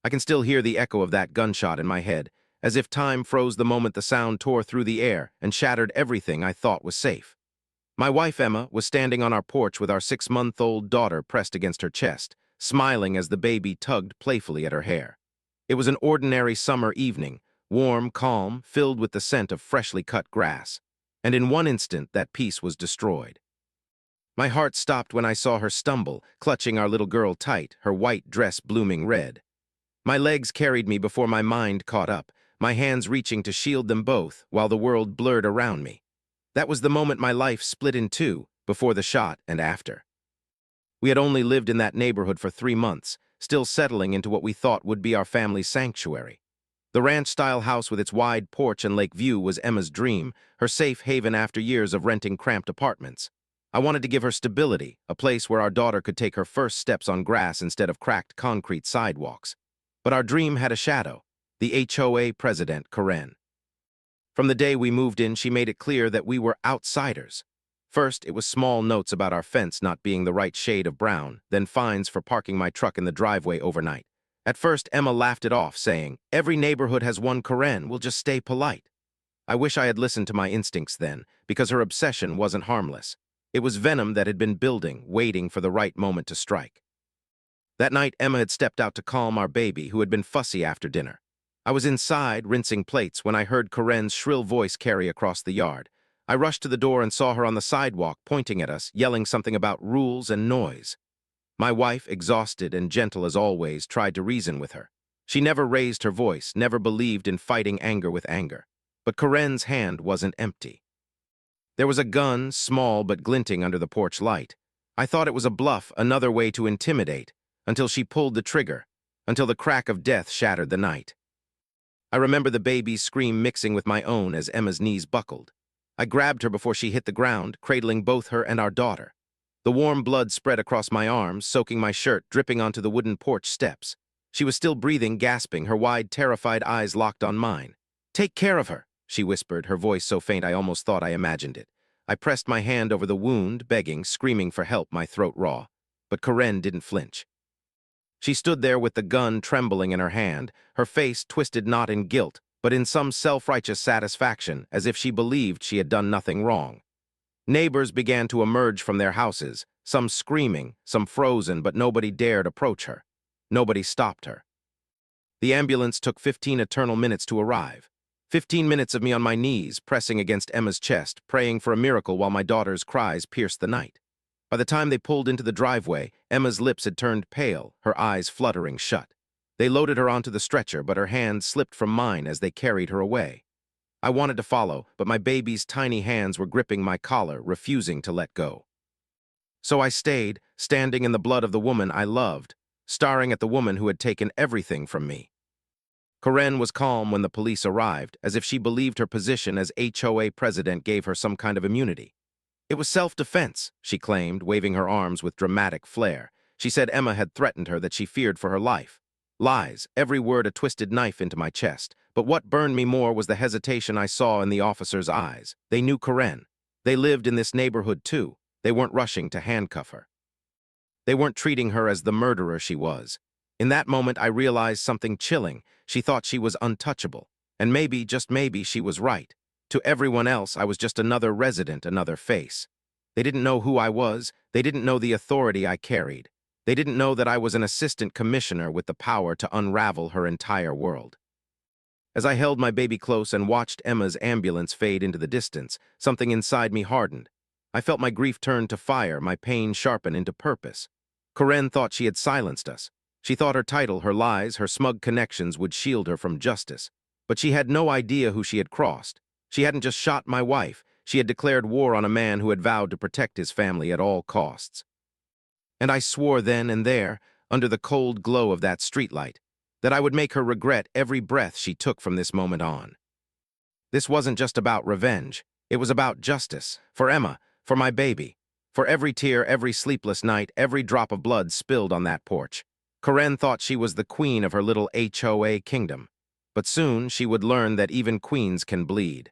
I can still hear the echo of that gunshot in my head, as if time froze the moment the sound tore through the air and shattered everything I thought was safe. My wife, Emma, was standing on our porch with our 6-month-old daughter pressed against her chest, smiling as the baby tugged playfully at her hair. It was an ordinary summer evening, warm, calm, filled with the scent of freshly cut grass. And in one instant, that peace was destroyed. My heart stopped when I saw her stumble, clutching our little girl tight, her white dress blooming red. My legs carried me before my mind caught up, my hands reaching to shield them both while the world blurred around me. That was the moment my life split in two, before the shot and after. We had only lived in that neighborhood for 3 months, still settling into what we thought would be our family's sanctuary. The ranch-style house with its wide porch and lake view was Emma's dream, her safe haven after years of renting cramped apartments. I wanted to give her stability, a place where our daughter could take her first steps on grass instead of cracked concrete sidewalks. But our dream had a shadow, the HOA president, Karen. From the day we moved in, she made it clear that we were outsiders. First, it was small notes about our fence not being the right shade of brown, then fines for parking my truck in the driveway overnight. At first, Emma laughed it off, saying, "Every neighborhood has one Karen, we'll just stay polite." I wish I had listened to my instincts then, because her obsession wasn't harmless. It was venom that had been building, waiting for the right moment to strike. That night, Emma had stepped out to calm our baby, who had been fussy after dinner. I was inside, rinsing plates, when I heard Karen's shrill voice carry across the yard. I rushed to the door and saw her on the sidewalk, pointing at us, yelling something about rules and noise. My wife, exhausted and gentle as always, tried to reason with her. She never raised her voice, never believed in fighting anger with anger. But Karen's hand wasn't empty. There was a gun, small but glinting under the porch light. I thought it was a bluff, another way to intimidate, until she pulled the trigger, until the crack of death shattered the night. I remember the baby's scream mixing with my own as Emma's knees buckled. I grabbed her before she hit the ground, cradling both her and our daughter. The warm blood spread across my arms, soaking my shirt, dripping onto the wooden porch steps. She was still breathing, gasping, her wide, terrified eyes locked on mine. "Take care of her," she whispered, her voice so faint I almost thought I imagined it. I pressed my hand over the wound, begging, screaming for help, my throat raw. But Karen didn't flinch. She stood there with the gun trembling in her hand, her face twisted not in guilt, but in some self-righteous satisfaction, as if she believed she had done nothing wrong. Neighbors began to emerge from their houses, some screaming, some frozen, but nobody dared approach her. Nobody stopped her. The ambulance took 15 eternal minutes to arrive. 15 minutes of me on my knees, pressing against Emma's chest, praying for a miracle while my daughter's cries pierced the night. By the time they pulled into the driveway, Emma's lips had turned pale, her eyes fluttering shut. They loaded her onto the stretcher, but her hand slipped from mine as they carried her away. I wanted to follow, but my baby's tiny hands were gripping my collar, refusing to let go. So I stayed, standing in the blood of the woman I loved, staring at the woman who had taken everything from me. Karen was calm when the police arrived, as if she believed her position as HOA president gave her some kind of immunity. It was self-defense, she claimed, waving her arms with dramatic flair. She said Emma had threatened her, that she feared for her life. Lies, every word a twisted knife into my chest. But what burned me more was the hesitation I saw in the officers' eyes. They knew Karen. They lived in this neighborhood too. They weren't rushing to handcuff her. They weren't treating her as the murderer she was. In that moment, I realized something chilling. She thought she was untouchable. And maybe, just maybe, she was right. To everyone else, I was just another resident, another face. They didn't know who I was. They didn't know the authority I carried. They didn't know that I was an assistant commissioner with the power to unravel her entire world. As I held my baby close and watched Emma's ambulance fade into the distance, something inside me hardened. I felt my grief turn to fire, my pain sharpen into purpose. Karen thought she had silenced us. She thought her title, her lies, her smug connections would shield her from justice. But she had no idea who she had crossed. She hadn't just shot my wife. She had declared war on a man who had vowed to protect his family at all costs. And I swore then and there, under the cold glow of that streetlight, that I would make her regret every breath she took from this moment on. This wasn't just about revenge. It was about justice. For Emma, for my baby, for every tear, every sleepless night, every drop of blood spilled on that porch. Karen thought she was the queen of her little HOA kingdom. But soon she would learn that even queens can bleed.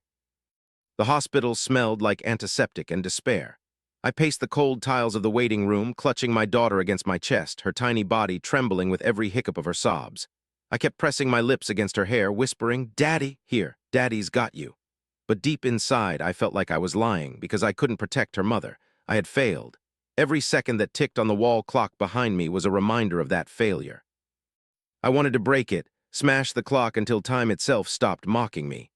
The hospital smelled like antiseptic and despair. I paced the cold tiles of the waiting room, clutching my daughter against my chest, her tiny body trembling with every hiccup of her sobs. I kept pressing my lips against her hair, whispering, "Daddy, here, Daddy's got you." But deep inside, I felt like I was lying because I couldn't protect her mother. I had failed. Every second that ticked on the wall clock behind me was a reminder of that failure. I wanted to break it, smash the clock until time itself stopped mocking me.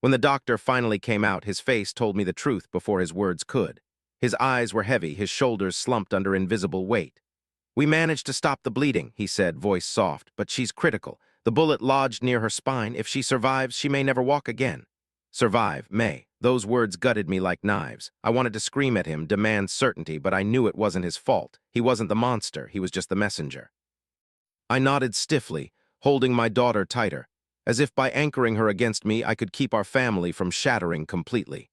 When the doctor finally came out, his face told me the truth before his words could. His eyes were heavy, his shoulders slumped under invisible weight. "We managed to stop the bleeding," he said, voice soft, "but she's critical. The bullet lodged near her spine. If she survives, she may never walk again." Survive, may. Those words gutted me like knives. I wanted to scream at him, demand certainty, but I knew it wasn't his fault. He wasn't the monster, he was just the messenger. I nodded stiffly, holding my daughter tighter, as if by anchoring her against me I could keep our family from shattering completely.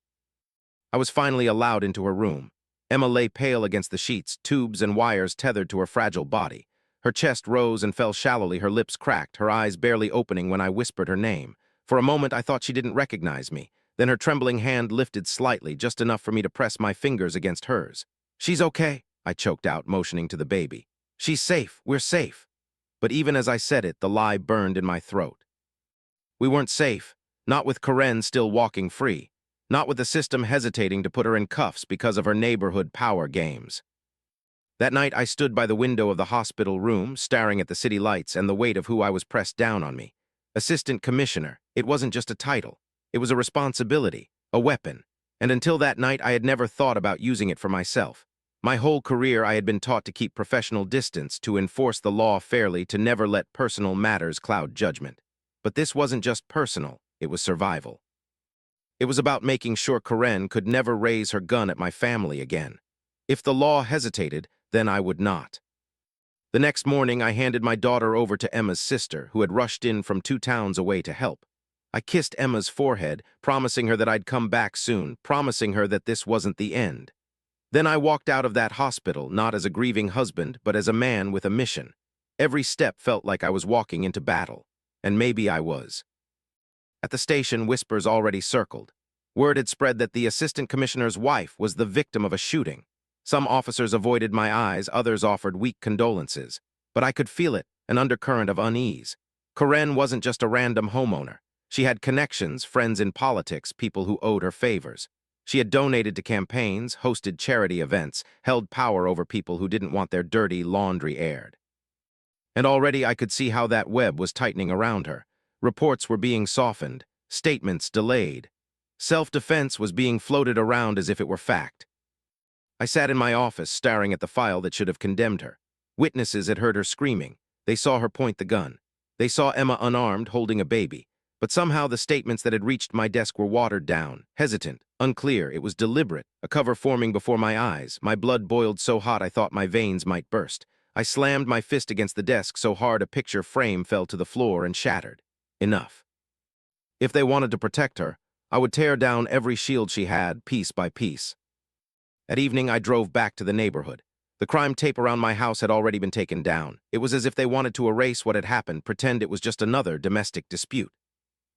I was finally allowed into her room. Emma lay pale against the sheets, tubes and wires tethered to her fragile body. Her chest rose and fell shallowly, her lips cracked, her eyes barely opening when I whispered her name. For a moment I thought she didn't recognize me. Then her trembling hand lifted slightly, just enough for me to press my fingers against hers. "She's okay," I choked out, motioning to the baby. "She's safe, we're safe." But even as I said it, the lie burned in my throat. We weren't safe, not with Karen still walking free. Not with the system hesitating to put her in cuffs because of her neighborhood power games. That night I stood by the window of the hospital room, staring at the city lights and the weight of who I was pressed down on me. Assistant commissioner, it wasn't just a title. It was a responsibility, a weapon. And until that night I had never thought about using it for myself. My whole career I had been taught to keep professional distance, to enforce the law fairly, to never let personal matters cloud judgment. But this wasn't just personal, it was survival. It was about making sure Karen could never raise her gun at my family again. If the law hesitated, then I would not. The next morning, I handed my daughter over to Emma's sister, who had rushed in from 2 towns away to help. I kissed Emma's forehead, promising her that I'd come back soon, promising her that this wasn't the end. Then I walked out of that hospital, not as a grieving husband, but as a man with a mission. Every step felt like I was walking into battle. And maybe I was. At the station, whispers already circled. Word had spread that the assistant commissioner's wife was the victim of a shooting. Some officers avoided my eyes, others offered weak condolences. But I could feel it, an undercurrent of unease. Karen wasn't just a random homeowner. She had connections, friends in politics, people who owed her favors. She had donated to campaigns, hosted charity events, held power over people who didn't want their dirty laundry aired. And already I could see how that web was tightening around her. Reports were being softened, statements delayed. Self-defense was being floated around as if it were fact. I sat in my office, staring at the file that should have condemned her. Witnesses had heard her screaming. They saw her point the gun. They saw Emma unarmed, holding a baby. But somehow the statements that had reached my desk were watered down, hesitant, unclear. It was deliberate, a cover forming before my eyes. My blood boiled so hot I thought my veins might burst. I slammed my fist against the desk so hard a picture frame fell to the floor and shattered. Enough. If they wanted to protect her, I would tear down every shield she had, piece by piece. At evening, I drove back to the neighborhood. The crime tape around my house had already been taken down. It was as if they wanted to erase what had happened, pretend it was just another domestic dispute.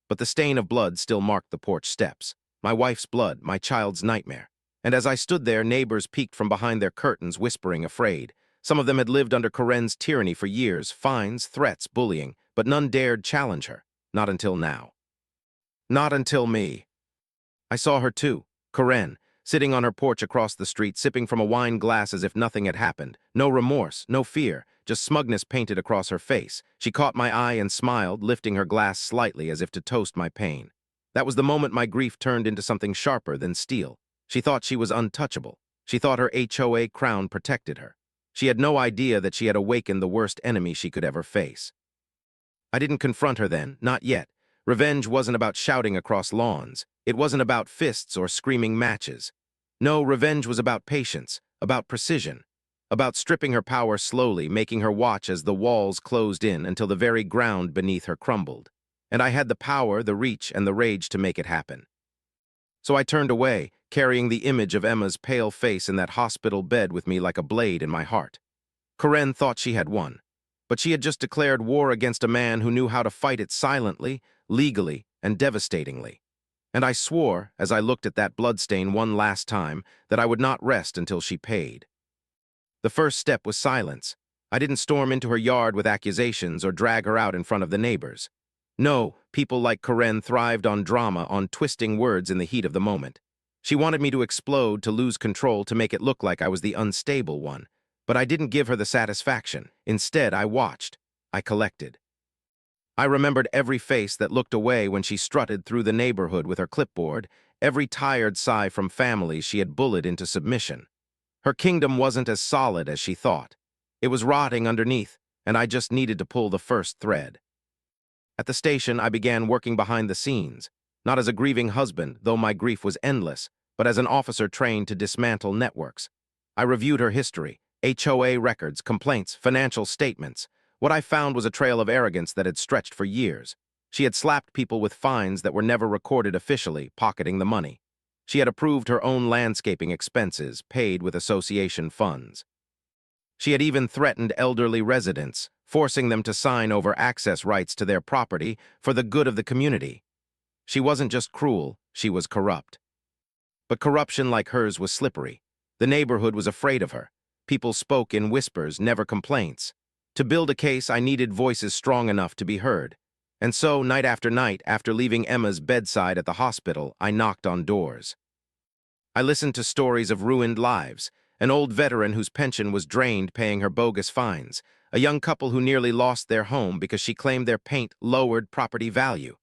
But the stain of blood still marked the porch steps. My wife's blood, my child's nightmare. And as I stood there, neighbors peeked from behind their curtains, whispering, afraid. Some of them had lived under Karen's tyranny for years, fines, threats, bullying, but none dared challenge her. Not until now. Not until me. I saw her too, Karen, sitting on her porch across the street, sipping from a wine glass as if nothing had happened. No remorse, no fear, just smugness painted across her face. She caught my eye and smiled, lifting her glass slightly as if to toast my pain. That was the moment my grief turned into something sharper than steel. She thought she was untouchable. She thought her HOA crown protected her. She had no idea that she had awakened the worst enemy she could ever face. I didn't confront her then, not yet. Revenge wasn't about shouting across lawns. It wasn't about fists or screaming matches. No, revenge was about patience, about precision, about stripping her power slowly, making her watch as the walls closed in until the very ground beneath her crumbled. And I had the power, the reach, and the rage to make it happen. So I turned away, carrying the image of Emma's pale face in that hospital bed with me like a blade in my heart. Karen thought she had won. But she had just declared war against a man who knew how to fight it silently, legally, and devastatingly. And I swore, as I looked at that bloodstain one last time, that I would not rest until she paid. The first step was silence. I didn't storm into her yard with accusations or drag her out in front of the neighbors. No, people like Karen thrived on drama, on twisting words in the heat of the moment. She wanted me to explode, to lose control, to make it look like I was the unstable one. But I didn't give her the satisfaction. Instead, I watched. I collected. I remembered every face that looked away when she strutted through the neighborhood with her clipboard, every tired sigh from families she had bullied into submission. Her kingdom wasn't as solid as she thought. It was rotting underneath, and I just needed to pull the first thread. At the station, I began working behind the scenes, not as a grieving husband, though my grief was endless, but as an officer trained to dismantle networks. I reviewed her history, HOA records, complaints, financial statements. What I found was a trail of arrogance that had stretched for years. She had slapped people with fines that were never recorded officially, pocketing the money. She had approved her own landscaping expenses, paid with association funds. She had even threatened elderly residents, forcing them to sign over access rights to their property for the good of the community. She wasn't just cruel, she was corrupt. But corruption like hers was slippery. The neighborhood was afraid of her. People spoke in whispers, never complaints. To build a case, I needed voices strong enough to be heard. And so, night, after leaving Emma's bedside at the hospital, I knocked on doors. I listened to stories of ruined lives, an old veteran whose pension was drained paying her bogus fines, a young couple who nearly lost their home because she claimed their paint lowered property value,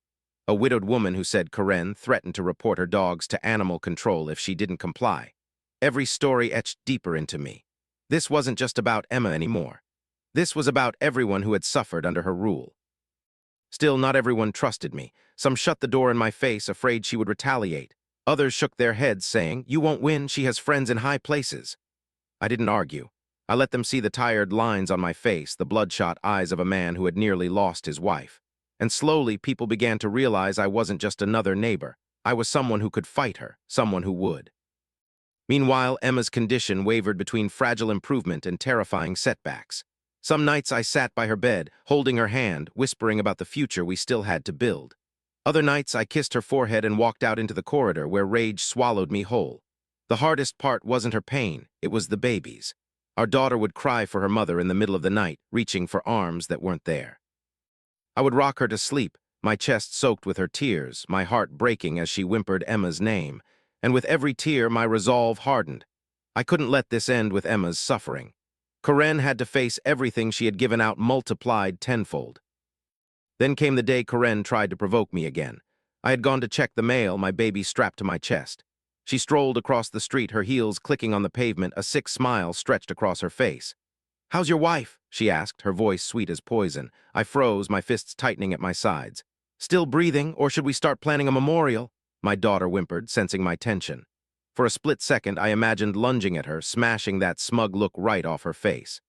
a widowed woman who said Karen threatened to report her dogs to animal control if she didn't comply. Every story etched deeper into me. This wasn't just about Emma anymore. This was about everyone who had suffered under her rule. Still, not everyone trusted me. Some shut the door in my face, afraid she would retaliate. Others shook their heads, saying, "You won't win, she has friends in high places." I didn't argue. I let them see the tired lines on my face, the bloodshot eyes of a man who had nearly lost his wife. And slowly, people began to realize I wasn't just another neighbor. I was someone who could fight her, someone who would. Meanwhile, Emma's condition wavered between fragile improvement and terrifying setbacks. Some nights I sat by her bed, holding her hand, whispering about the future we still had to build. Other nights I kissed her forehead and walked out into the corridor where rage swallowed me whole. The hardest part wasn't her pain, it was the babies. Our daughter would cry for her mother in the middle of the night, reaching for arms that weren't there. I would rock her to sleep, my chest soaked with her tears, my heart breaking as she whimpered Emma's name, and with every tear my resolve hardened. I couldn't let this end with Emma's suffering. Karen had to face everything she had given out multiplied tenfold. Then came the day Karen tried to provoke me again. I had gone to check the mail, my baby strapped to my chest. She strolled across the street, her heels clicking on the pavement, a sick smile stretched across her face. "How's your wife?" she asked, her voice sweet as poison. I froze, my fists tightening at my sides. "Still breathing, or should we start planning a memorial?" my daughter whimpered, sensing my tension. For a split second, I imagined lunging at her, smashing that smug look right off her face.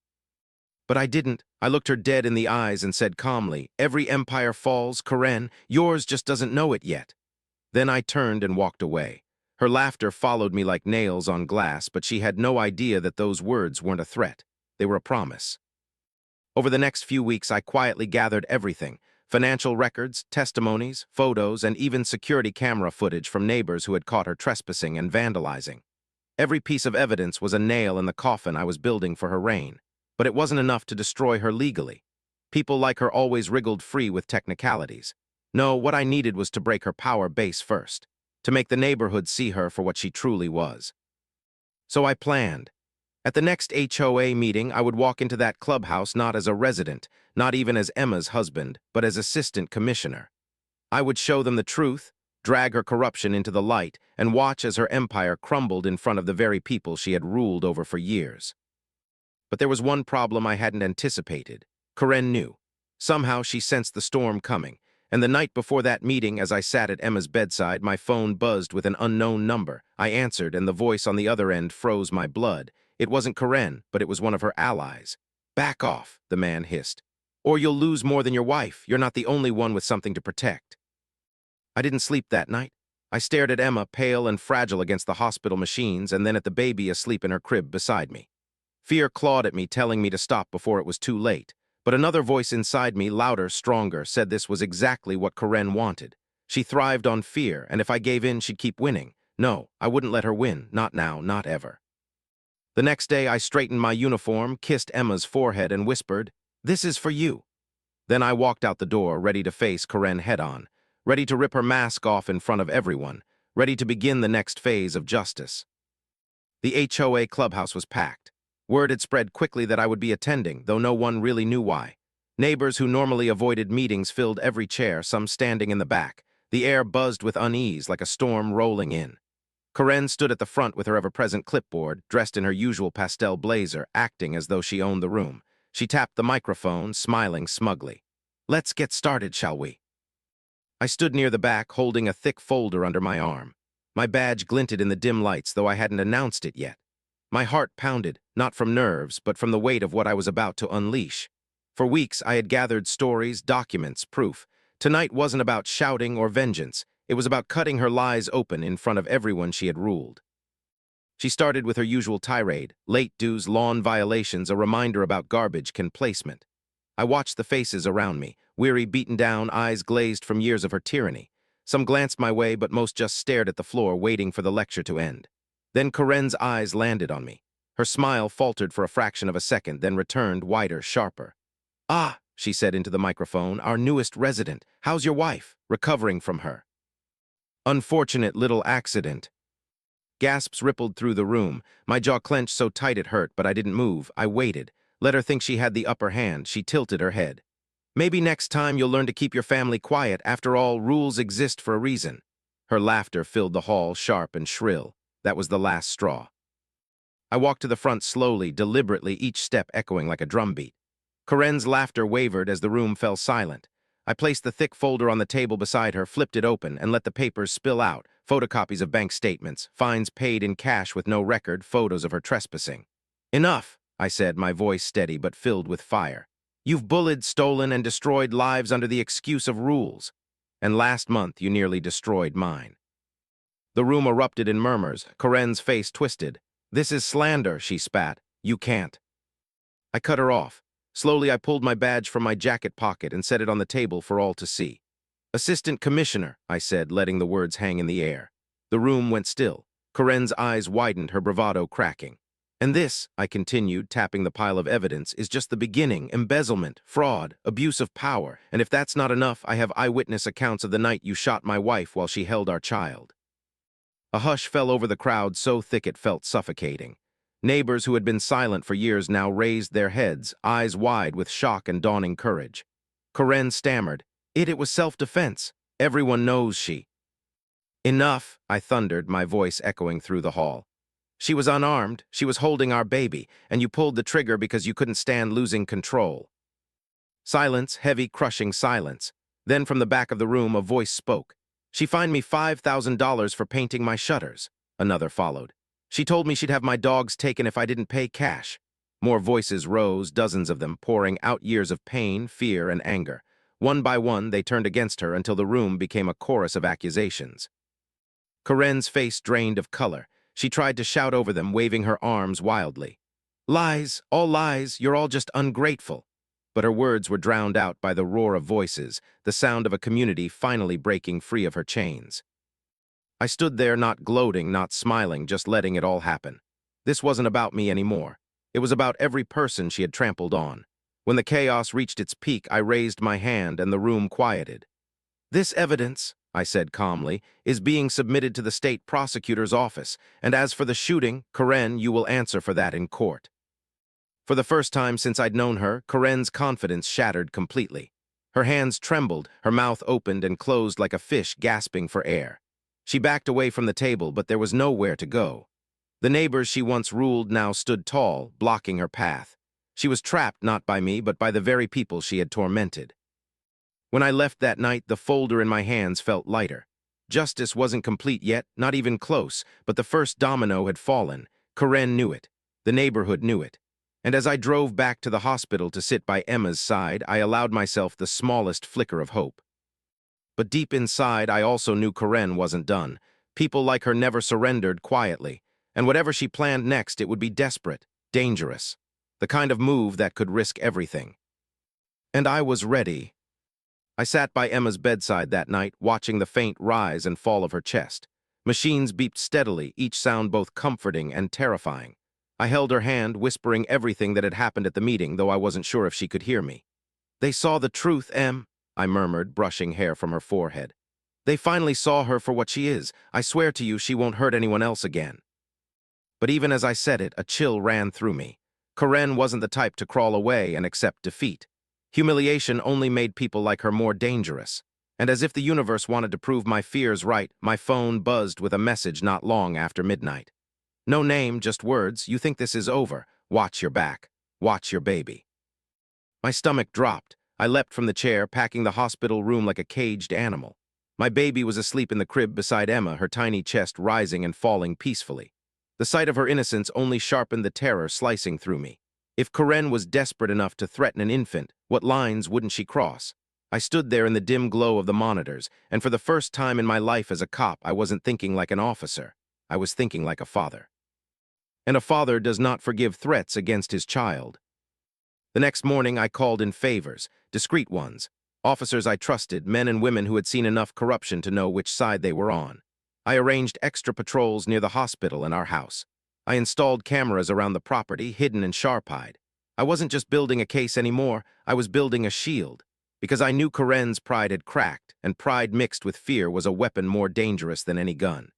But I didn't. I looked her dead in the eyes and said calmly, "Every empire falls, Karen. Yours just doesn't know it yet." Then I turned and walked away. Her laughter followed me like nails on glass, but she had no idea that those words weren't a threat. They were a promise. Over the next few weeks, I quietly gathered everything: financial records, testimonies, photos, and even security camera footage from neighbors who had caught her trespassing and vandalizing. Every piece of evidence was a nail in the coffin I was building for her reign. But it wasn't enough to destroy her legally. People like her always wriggled free with technicalities. No, what I needed was to break her power base first, to make the neighborhood see her for what she truly was. So I planned. At the next HOA meeting, I would walk into that clubhouse not as a resident, not even as Emma's husband, but as assistant commissioner. I would show them the truth, drag her corruption into the light, and watch as her empire crumbled in front of the very people she had ruled over for years. But there was one problem I hadn't anticipated. Karen knew. Somehow she sensed the storm coming, and the night before that meeting, as I sat at Emma's bedside, my phone buzzed with an unknown number. I answered, and the voice on the other end froze my blood. It wasn't Karen, but it was one of her allies. "Back off," the man hissed. "Or you'll lose more than your wife. You're not the only one with something to protect." I didn't sleep that night. I stared at Emma, pale and fragile against the hospital machines, and then at the baby asleep in her crib beside me. Fear clawed at me, telling me to stop before it was too late. But another voice inside me, louder, stronger, said this was exactly what Karen wanted. She thrived on fear, and if I gave in, she'd keep winning. No, I wouldn't let her win. Not now, not ever. The next day, I straightened my uniform, kissed Emma's forehead, and whispered, "This is for you." Then I walked out the door, ready to face Karen head-on, ready to rip her mask off in front of everyone, ready to begin the next phase of justice. The HOA clubhouse was packed. Word had spread quickly that I would be attending, though no one really knew why. Neighbors who normally avoided meetings filled every chair, some standing in the back. The air buzzed with unease like a storm rolling in. Karen stood at the front with her ever-present clipboard, dressed in her usual pastel blazer, acting as though she owned the room. She tapped the microphone, smiling smugly. "Let's get started, shall we?" I stood near the back, holding a thick folder under my arm. My badge glinted in the dim lights, though I hadn't announced it yet. My heart pounded, not from nerves, but from the weight of what I was about to unleash. For weeks, I had gathered stories, documents, proof. Tonight wasn't about shouting or vengeance. It was about cutting her lies open in front of everyone she had ruled. She started with her usual tirade, late dues, lawn violations, a reminder about garbage can placement. I watched the faces around me, weary, beaten down, eyes glazed from years of her tyranny. Some glanced my way, but most just stared at the floor, waiting for the lecture to end. Then Karen's eyes landed on me. Her smile faltered for a fraction of a second, then returned, wider, sharper. "Ah," she said into the microphone, "our newest resident. How's your wife? Recovering from her?" "Unfortunate little accident." Gasps rippled through the room. My jaw clenched so tight it hurt, but I didn't move. I waited. Let her think she had the upper hand. She tilted her head. "Maybe next time you'll learn to keep your family quiet. After all, rules exist for a reason." Her laughter filled the hall, sharp and shrill. That was the last straw. I walked to the front slowly, deliberately, each step echoing like a drumbeat. Karen's laughter wavered as the room fell silent. I placed the thick folder on the table beside her, flipped it open, and let the papers spill out. Photocopies of bank statements, fines paid in cash with no record, photos of her trespassing. "Enough," I said, my voice steady but filled with fire. "You've bullied, stolen, and destroyed lives under the excuse of rules. And last month you nearly destroyed mine." The room erupted in murmurs. Karen's face twisted. "This is slander," she spat. "You can't." I cut her off. Slowly, I pulled my badge from my jacket pocket and set it on the table for all to see. "Assistant Commissioner," I said, letting the words hang in the air. The room went still. Karen's eyes widened, her bravado cracking. "And this," I continued, tapping the pile of evidence, "is just the beginning. Embezzlement, fraud, abuse of power. And if that's not enough, I have eyewitness accounts of the night you shot my wife while she held our child." A hush fell over the crowd so thick it felt suffocating. Neighbors who had been silent for years now raised their heads, eyes wide with shock and dawning courage. Karen stammered, It was self-defense. Everyone knows she." "Enough," I thundered, my voice echoing through the hall. "She was unarmed, she was holding our baby, and you pulled the trigger because you couldn't stand losing control." Silence, heavy, crushing silence. Then from the back of the room, a voice spoke. "She fined me $5,000 for painting my shutters." Another followed. "She told me she'd have my dogs taken if I didn't pay cash." More voices rose, dozens of them, pouring out years of pain, fear, and anger. One by one, they turned against her until the room became a chorus of accusations. Karen's face drained of color. She tried to shout over them, waving her arms wildly. "Lies, all lies, you're all just ungrateful." But her words were drowned out by the roar of voices, the sound of a community finally breaking free of her chains. I stood there, not gloating, not smiling, just letting it all happen. This wasn't about me anymore. It was about every person she had trampled on. When the chaos reached its peak, I raised my hand and the room quieted. "This evidence," I said calmly, "is being submitted to the state prosecutor's office, and as for the shooting, Karen, you will answer for that in court." For the first time since I'd known her, Karen's confidence shattered completely. Her hands trembled, her mouth opened and closed like a fish gasping for air. She backed away from the table, but there was nowhere to go. The neighbors she once ruled now stood tall, blocking her path. She was trapped not by me, but by the very people she had tormented. When I left that night, the folder in my hands felt lighter. Justice wasn't complete yet, not even close, but the first domino had fallen. Karen knew it. The neighborhood knew it. And as I drove back to the hospital to sit by Emma's side, I allowed myself the smallest flicker of hope. But deep inside, I also knew Karen wasn't done. People like her never surrendered quietly, and whatever she planned next, it would be desperate, dangerous, the kind of move that could risk everything. And I was ready. I sat by Emma's bedside that night, watching the faint rise and fall of her chest. Machines beeped steadily, each sound both comforting and terrifying. I held her hand, whispering everything that had happened at the meeting, though I wasn't sure if she could hear me. "They saw the truth, Em," I murmured, brushing hair from her forehead. "They finally saw her for what she is. I swear to you she won't hurt anyone else again." But even as I said it, a chill ran through me. Karen wasn't the type to crawl away and accept defeat. Humiliation only made people like her more dangerous. And as if the universe wanted to prove my fears right, my phone buzzed with a message not long after midnight. "No name, just words. You think this is over. Watch your back. Watch your baby." My stomach dropped. I leapt from the chair, packing the hospital room like a caged animal. My baby was asleep in the crib beside Emma, her tiny chest rising and falling peacefully. The sight of her innocence only sharpened the terror slicing through me. If Karen was desperate enough to threaten an infant, what lines wouldn't she cross? I stood there in the dim glow of the monitors, and for the first time in my life as a cop, I wasn't thinking like an officer. I was thinking like a father. And a father does not forgive threats against his child. The next morning, I called in favors, discreet ones, officers I trusted, men and women who had seen enough corruption to know which side they were on. I arranged extra patrols near the hospital and our house. I installed cameras around the property, hidden and sharp-eyed. I wasn't just building a case anymore, I was building a shield. Because I knew Karen's pride had cracked, and pride mixed with fear was a weapon more dangerous than any gun.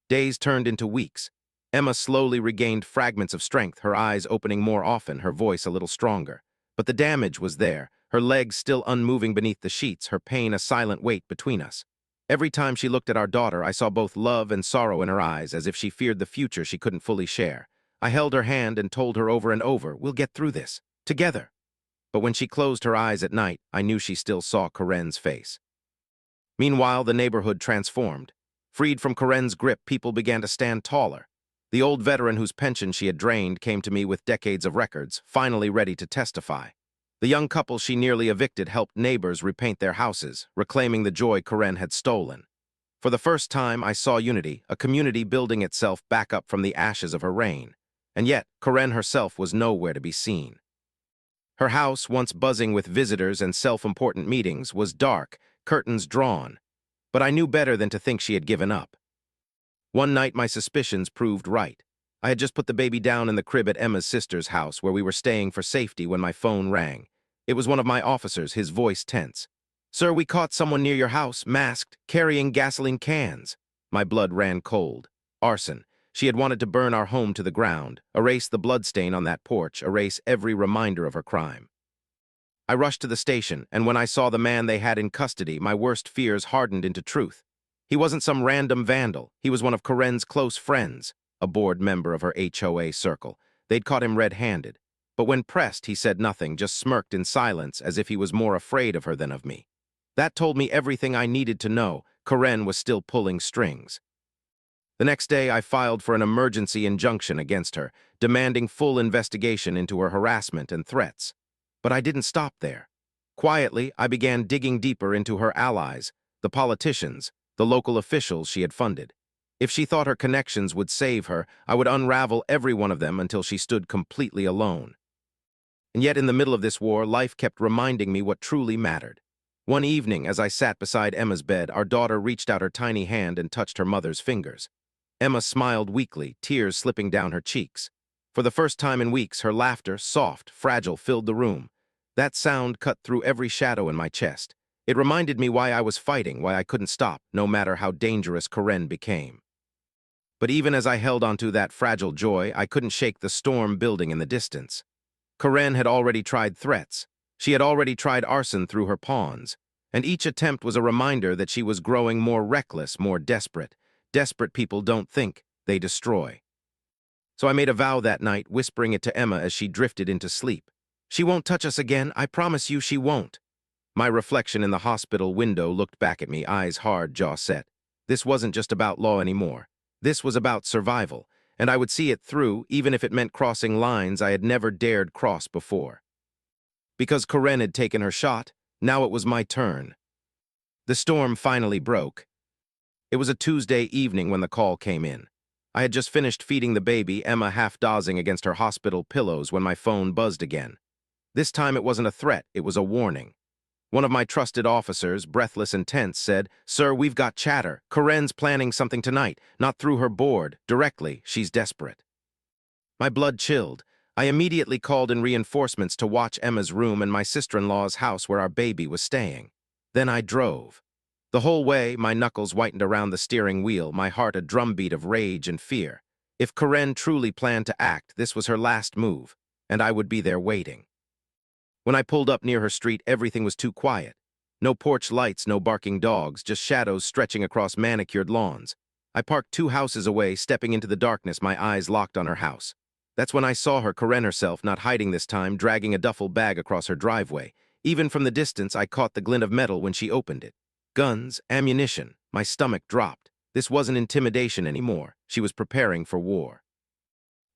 Days turned into weeks. Emma slowly regained fragments of strength, her eyes opening more often, her voice a little stronger. But the damage was there, her legs still unmoving beneath the sheets, her pain a silent weight between us. Every time she looked at our daughter, I saw both love and sorrow in her eyes, as if she feared the future she couldn't fully share. I held her hand and told her over and over, "We'll get through this, together." But when she closed her eyes at night, I knew she still saw Karen's face. Meanwhile, the neighborhood transformed. Freed from Karen's grip, people began to stand taller. The old veteran whose pension she had drained came to me with decades of records, finally ready to testify. The young couple she nearly evicted helped neighbors repaint their houses, reclaiming the joy Karen had stolen. For the first time, I saw unity, a community building itself back up from the ashes of her reign. And yet, Karen herself was nowhere to be seen. Her house, once buzzing with visitors and self-important meetings, was dark, curtains drawn. But I knew better than to think she had given up. One night, my suspicions proved right. I had just put the baby down in the crib at Emma's sister's house, where we were staying for safety, when my phone rang. It was one of my officers, his voice tense. "Sir, we caught someone near your house, masked, carrying gasoline cans." My blood ran cold. Arson. She had wanted to burn our home to the ground, erase the bloodstain on that porch, erase every reminder of her crime. I rushed to the station, and when I saw the man they had in custody, my worst fears hardened into truth. He wasn't some random vandal. He was one of Karen's close friends, a board member of her HOA circle. They'd caught him red-handed. But when pressed, he said nothing, just smirked in silence, as if he was more afraid of her than of me. That told me everything I needed to know. Karen was still pulling strings. The next day, I filed for an emergency injunction against her, demanding full investigation into her harassment and threats. But I didn't stop there. Quietly, I began digging deeper into her allies, the politicians, the local officials she had funded. If she thought her connections would save her, I would unravel every one of them until she stood completely alone. And yet, in the middle of this war, life kept reminding me what truly mattered. One evening, as I sat beside Emma's bed, our daughter reached out her tiny hand and touched her mother's fingers. Emma smiled weakly, tears slipping down her cheeks. For the first time in weeks, her laughter, soft, fragile, filled the room. That sound cut through every shadow in my chest. It reminded me why I was fighting, why I couldn't stop, no matter how dangerous Karen became. But even as I held onto that fragile joy, I couldn't shake the storm building in the distance. Karen had already tried threats. She had already tried arson through her pawns. And each attempt was a reminder that she was growing more reckless, more desperate. Desperate people don't think, they destroy. So I made a vow that night, whispering it to Emma as she drifted into sleep. "She won't touch us again, I promise you she won't." My reflection in the hospital window looked back at me, eyes hard, jaw set. This wasn't just about law anymore. This was about survival, and I would see it through, even if it meant crossing lines I had never dared cross before. Because Karen had taken her shot, now it was my turn. The storm finally broke. It was a Tuesday evening when the call came in. I had just finished feeding the baby, Emma half dozing against her hospital pillows, when my phone buzzed again. This time it wasn't a threat, it was a warning. One of my trusted officers, breathless and tense, said, "Sir, we've got chatter. Karen's planning something tonight, not through her board, directly. She's desperate." My blood chilled. I immediately called in reinforcements to watch Emma's room and my sister-in-law's house where our baby was staying. Then I drove. The whole way, my knuckles whitened around the steering wheel, my heart a drumbeat of rage and fear. If Karen truly planned to act, this was her last move, and I would be there waiting. When I pulled up near her street, everything was too quiet. No porch lights, no barking dogs, just shadows stretching across manicured lawns. I parked 2 houses away, stepping into the darkness, my eyes locked on her house. That's when I saw her, Karen herself, not hiding this time, dragging a duffel bag across her driveway. Even from the distance, I caught the glint of metal when she opened it. Guns, ammunition. My stomach dropped. This wasn't intimidation anymore. She was preparing for war.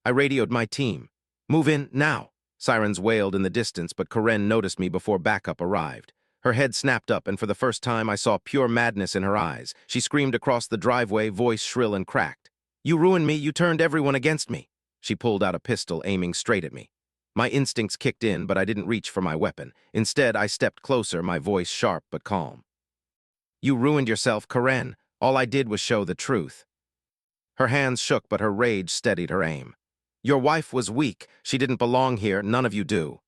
I radioed my team. "Move in, now!" Sirens wailed in the distance, but Karen noticed me before backup arrived. Her head snapped up, and for the first time I saw pure madness in her eyes. She screamed across the driveway, voice shrill and cracked. "You ruined me, you turned everyone against me." She pulled out a pistol, aiming straight at me. My instincts kicked in, but I didn't reach for my weapon. Instead, I stepped closer, my voice sharp but calm. "You ruined yourself, Karen. All I did was show the truth." Her hands shook, but her rage steadied her aim. "Your wife was weak. She didn't belong here. None of you do."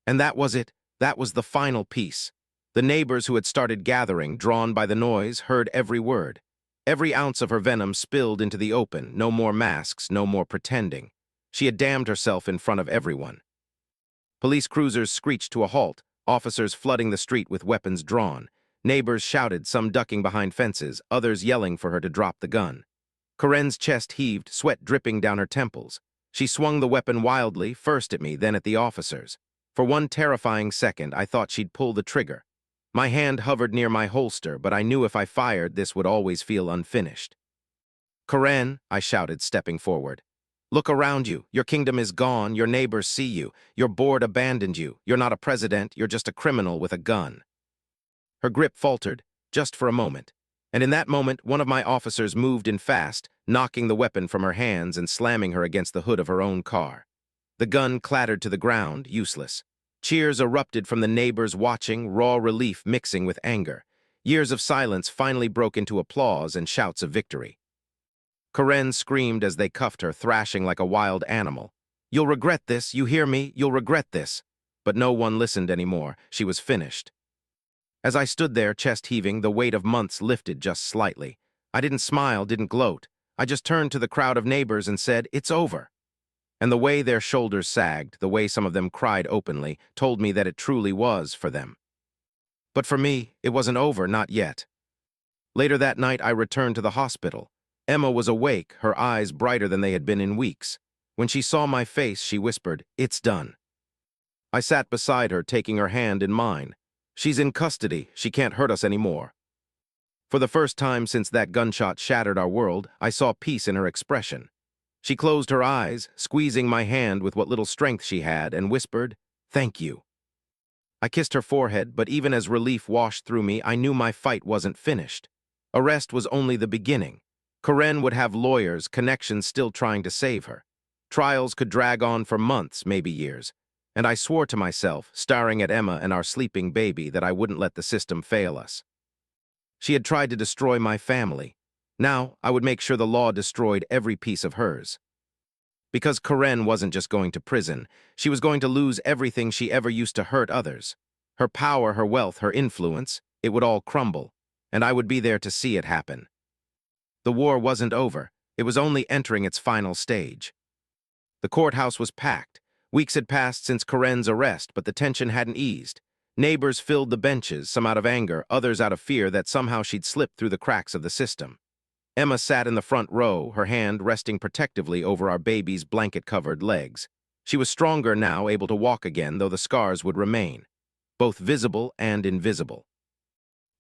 And that was it. That was the final piece. The neighbors who had started gathering, drawn by the noise, heard every word. Every ounce of her venom spilled into the open. No more masks, no more pretending. She had damned herself in front of everyone. Police cruisers screeched to a halt, officers flooding the street with weapons drawn. Neighbors shouted, some ducking behind fences, others yelling for her to drop the gun. Karen's chest heaved, sweat dripping down her temples. She swung the weapon wildly, first at me, then at the officers. For one terrifying second, I thought she'd pull the trigger. My hand hovered near my holster, but I knew if I fired, this would always feel unfinished. "Karen," I shouted, stepping forward. "Look around you. Your kingdom is gone. Your neighbors see you. Your board abandoned you. You're not a president. You're just a criminal with a gun." Her grip faltered, just for a moment. And in that moment, one of my officers moved in fast, knocking the weapon from her hands and slamming her against the hood of her own car. The gun clattered to the ground, useless. Cheers erupted from the neighbors watching, raw relief mixing with anger. Years of silence finally broke into applause and shouts of victory. Karen screamed as they cuffed her, thrashing like a wild animal. "You'll regret this, you hear me? You'll regret this." But no one listened anymore. She was finished. As I stood there, chest heaving, the weight of months lifted just slightly. I didn't smile, didn't gloat. I just turned to the crowd of neighbors and said, "It's over." And the way their shoulders sagged, the way some of them cried openly, told me that it truly was for them. But for me, it wasn't over, not yet. Later that night, I returned to the hospital. Emma was awake, her eyes brighter than they had been in weeks. When she saw my face, she whispered, "It's done." I sat beside her, taking her hand in mine. "She's in custody. She can't hurt us anymore." For the first time since that gunshot shattered our world, I saw peace in her expression. She closed her eyes, squeezing my hand with what little strength she had, and whispered, "Thank you." I kissed her forehead, but even as relief washed through me, I knew my fight wasn't finished. Arrest was only the beginning. Karen would have lawyers, connections still trying to save her. Trials could drag on for months, maybe years. And I swore to myself, staring at Emma and our sleeping baby, that I wouldn't let the system fail us. She had tried to destroy my family. Now, I would make sure the law destroyed every piece of hers. Because Karen wasn't just going to prison, she was going to lose everything she ever used to hurt others. Her power, her wealth, her influence, it would all crumble, and I would be there to see it happen. The war wasn't over. It was only entering its final stage. The courthouse was packed. Weeks had passed since Karen's arrest, but the tension hadn't eased. Neighbors filled the benches, some out of anger, others out of fear that somehow she'd slipped through the cracks of the system. Emma sat in the front row, her hand resting protectively over our baby's blanket-covered legs. She was stronger now, able to walk again, though the scars would remain, both visible and invisible.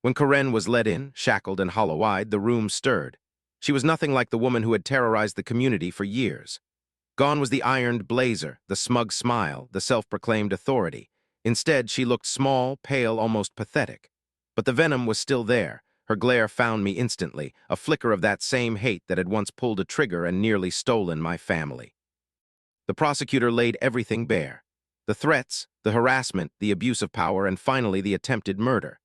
When Karen was led in, shackled and hollow-eyed, the room stirred. She was nothing like the woman who had terrorized the community for years. Gone was the ironed blazer, the smug smile, the self-proclaimed authority. Instead, she looked small, pale, almost pathetic. But the venom was still there. Her glare found me instantly, a flicker of that same hate that had once pulled a trigger and nearly stolen my family. The prosecutor laid everything bare. The threats, the harassment, the abuse of power, and finally the attempted murder.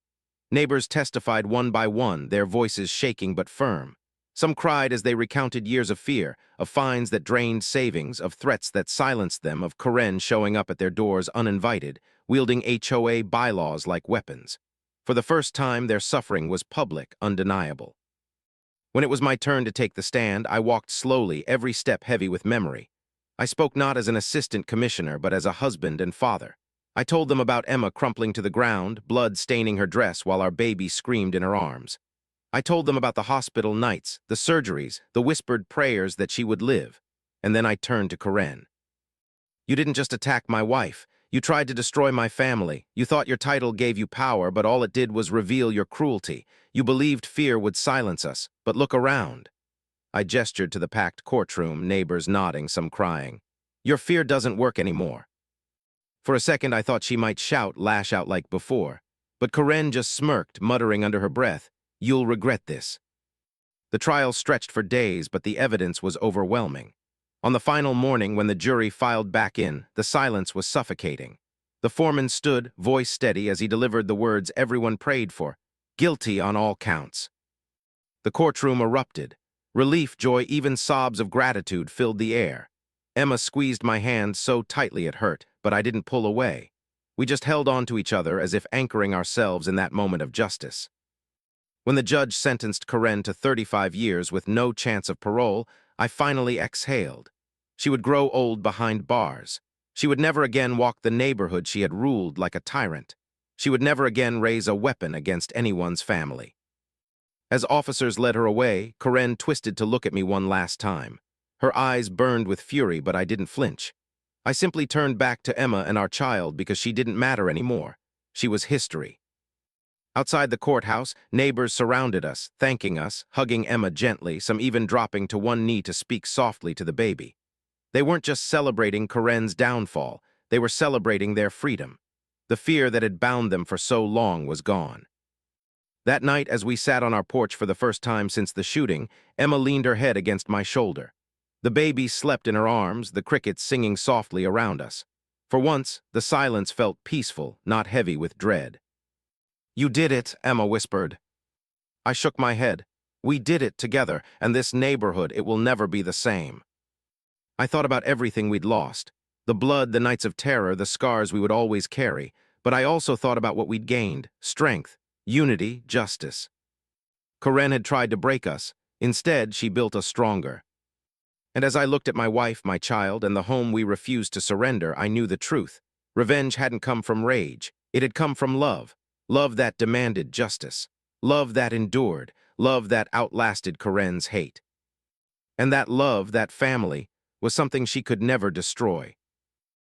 Neighbors testified one by one, their voices shaking but firm. Some cried as they recounted years of fear, of fines that drained savings, of threats that silenced them, of Karen showing up at their doors uninvited, wielding HOA bylaws like weapons. For the first time, their suffering was public, undeniable. When it was my turn to take the stand, I walked slowly, every step heavy with memory. I spoke not as an assistant commissioner, but as a husband and father. I told them about Emma crumpling to the ground, blood staining her dress while our baby screamed in her arms. I told them about the hospital nights, the surgeries, the whispered prayers that she would live. And then I turned to Karen. You didn't just attack my wife. You tried to destroy my family. You thought your title gave you power, but all it did was reveal your cruelty. You believed fear would silence us, but look around. I gestured to the packed courtroom, neighbors nodding, some crying. Your fear doesn't work anymore. For a second, I thought she might shout, lash out like before. But Karen just smirked, muttering under her breath, "You'll regret this." The trial stretched for days, but the evidence was overwhelming. On the final morning, when the jury filed back in, the silence was suffocating. The foreman stood, voice steady, as he delivered the words everyone prayed for, "Guilty on all counts." The courtroom erupted. Relief, joy, even sobs of gratitude filled the air. Emma squeezed my hand so tightly it hurt, but I didn't pull away. We just held on to each other as if anchoring ourselves in that moment of justice. When the judge sentenced Karen to 35 years with no chance of parole, I finally exhaled. She would grow old behind bars. She would never again walk the neighborhood she had ruled like a tyrant. She would never again raise a weapon against anyone's family. As officers led her away, Karen twisted to look at me one last time. Her eyes burned with fury, but I didn't flinch. I simply turned back to Emma and our child because she didn't matter anymore. She was history. Outside the courthouse, neighbors surrounded us, thanking us, hugging Emma gently, some even dropping to one knee to speak softly to the baby. They weren't just celebrating Karen's downfall, they were celebrating their freedom. The fear that had bound them for so long was gone. That night, as we sat on our porch for the first time since the shooting, Emma leaned her head against my shoulder. The baby slept in her arms, the crickets singing softly around us. For once, the silence felt peaceful, not heavy with dread. "You did it," Emma whispered. I shook my head. We did it together, and this neighborhood, it will never be the same. I thought about everything we'd lost. The blood, the nights of terror, the scars we would always carry. But I also thought about what we'd gained: strength, unity, justice. Karen had tried to break us. Instead, she built us stronger. And as I looked at my wife, my child, and the home we refused to surrender, I knew the truth. Revenge hadn't come from rage. It had come from love. Love that demanded justice. Love that endured. Love that outlasted Karen's hate. And that love, that family, was something she could never destroy.